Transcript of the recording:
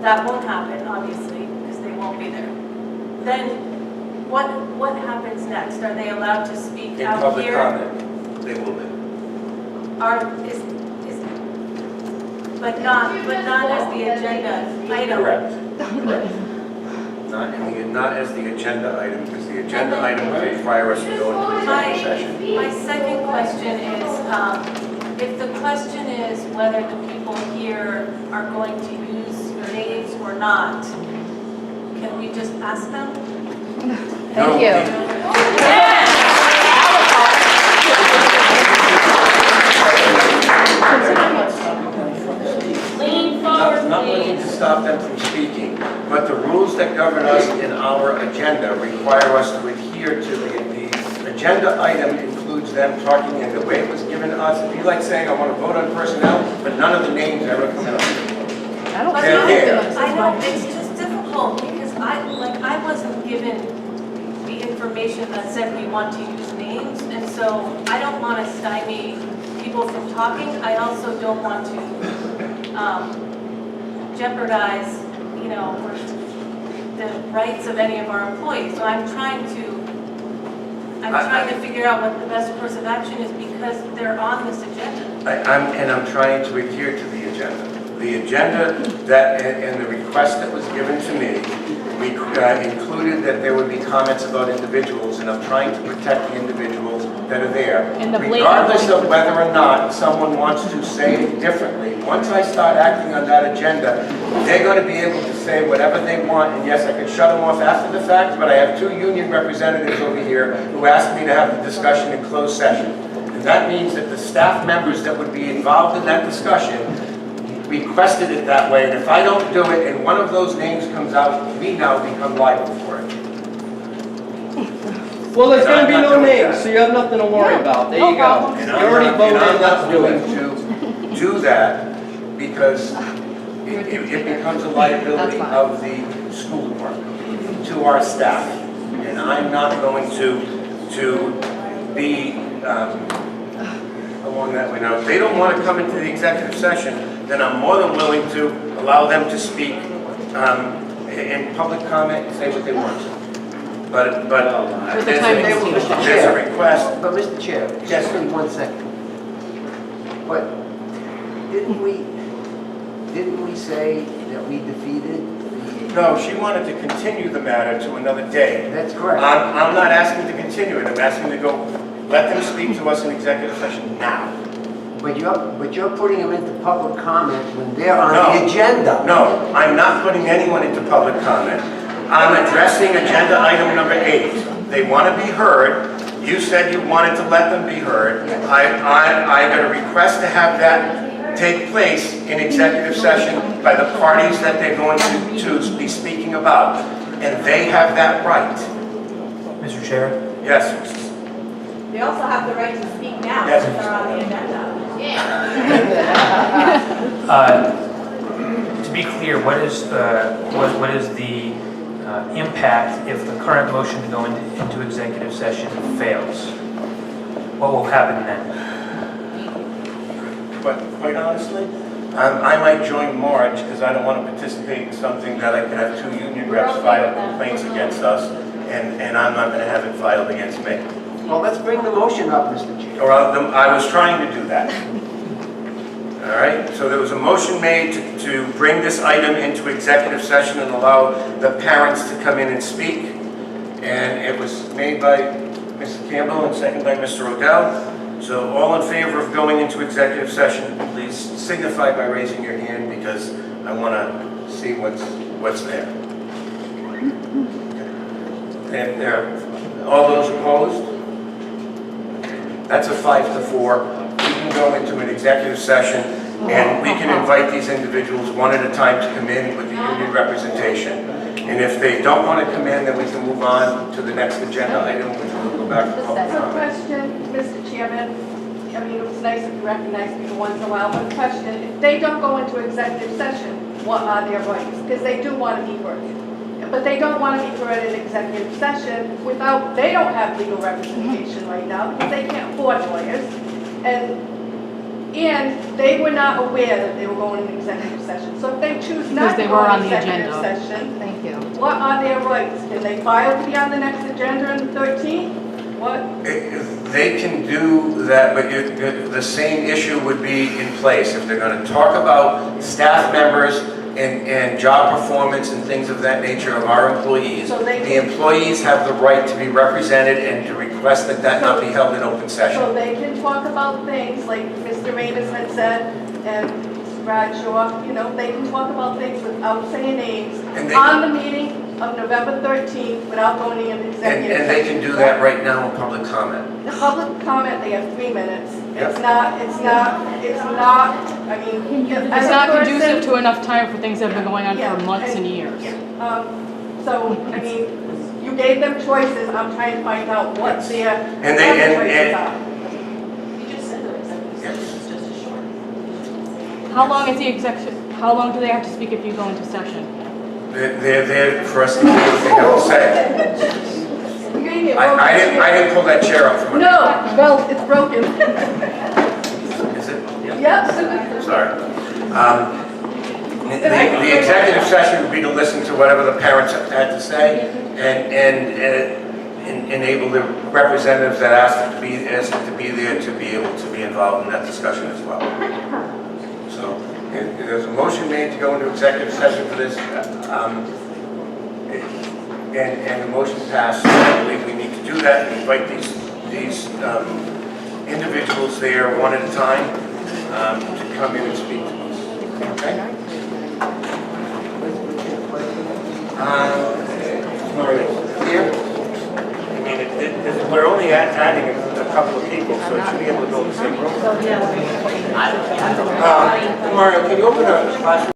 that won't happen, obviously, because they won't be there. Then what happens next? Are they allowed to speak In out public here? comment, they will be. But not as the agenda item. Correct. Not as the agenda item, because the agenda item would require us to go into executive session. My second question is, if the question is whether the people here are going to use names or not, can we just ask them? Thank you. Lean forward, Not looking to stop them from speaking, but the rules that govern us in our agenda require us to adhere to the agenda item includes them talking, and the way it was given to us, it'd be like saying, I want to vote on personnel, but none of the names ever come out. I don't They're there. I know, it's just difficult because I wasn't given the information that said we want to use names, and so I don't want to stymie people from talking. I also don't want to jeopardize, the rights of any of our employees. So I'm trying to figure out what the best course of action is because they're on this agenda. I'm trying to adhere to the agenda. The agenda that, and the request that was given to me, we included that there would be comments about individuals, and I'm trying to protect the individuals that are there. Regardless of whether or not someone wants to say it differently, once I start acting on that agenda, they're going to be able to say whatever they want, and yes, I can shut them off after the fact, but I have 2 union representatives over here who asked me to have the discussion in closed session. And that means that the staff members that would be involved in that discussion requested it that way, and if I don't do it and one of those names comes out, we now become liable for it. Well, there's going to be I'm not no doing names, that. so you have nothing to worry about. There you go. And You already voted, I'm let's not do willing it. to do that because it becomes a liability of the school department to our staff. And I'm not going to be along that way. Now, if they don't want to come into the executive session, then I'm more than willing to allow them to speak in public comment and say what they want to. But there's a request. But Mr. Chair, Yes, just sir. in 1 second. But didn't we say that we defeated the... No, she wanted to continue the matter to another day. That's correct. I'm not asking to continue it. I'm asking to go, let them speak to us in executive session now. But you're putting them into public comment when they're on No. the agenda. No, I'm not putting anyone into public comment. I'm addressing agenda item number 8. They want to be heard. You said you wanted to let them be heard. I got a request to have that take place in executive session by the parties that they're going to be speaking about. And they have that right. Mr. Chair? Yes. They also have the right to speak now Yes. if they're on the agenda. To be clear, what is the impact if the current motion to go into executive session fails? What will happen then? But quite honestly, I might join Marge because I don't want to participate in something that I could have 2 union reps file complaints against us, and I'm not going to have it filed against me. Well, let's bring the motion up, Mr. Chair. Or I was trying to do that. All right, so there was a motion made to bring this item into executive session and allow the parents to come in and speak. And it was made by Mrs. Campbell and seconded by Mr. Odell. So all in favor of going into executive session, please signify by raising your hand because I want to see what's there. And all those opposed? That's a 5-4. We can go into an executive session and we can invite these individuals one at a time to come in with the union representation. And if they don't want to come in, then we can move on to the next agenda item, which will go back to public So comment. question, Mr. Chairman, I mean, it was nice if you recognize people once in a while, but question, if they don't go into executive session, what are their rights? Because they do want to be heard. But they don't want to be heard in executive session they don't have legal representation right now because they can't afford lawyers. And And they were not aware that they were going into executive session. So if they choose not Because to they go were on into the executive agenda. session, Thank you. what are their rights? Can they file to be on the next agenda on the 13th? What? They can do that, but the same issue would be in place. If they're going to talk about staff members and job performance and things of that nature of our employees, So they- the employees have the right to be represented and to request that that not be held in open So session. they can talk about things like Mr. Ramos had said, and Mr. Bradshaw, you know, they can talk about things without saying names And they- on the meeting of November 13th without going into executive session. And they can do that right now in public comment. The public comment, they have 3 minutes. Yep. It's not, I mean. as It's a not person- conducive to enough time for things that have been going on Yeah, for months and and- years. So, I mean, you gave them choices, I'm trying to find out what Yes. their And they- other and- choices and- are. You just said the executive session is just a short. How long is the executive, how long do they have to speak if you go into session? They're there for us to hear what they have to say. You gave me a broken I didn't pull that chair up from under. No, well, it's broken. Is it? Yep. Sorry. The executive session would be to listen to whatever the parents had to say and enable the representatives that asked to be there to be able to be involved in that discussion as well. So, there's a motion made to go into executive session for this, and the motion passed. I believe we need to do that and invite these individuals there one at a time to come in and speak to us. Okay? Here? I mean, we're only adding a couple of people, so it should be able to go in the same room. Mario, can you open a classroom?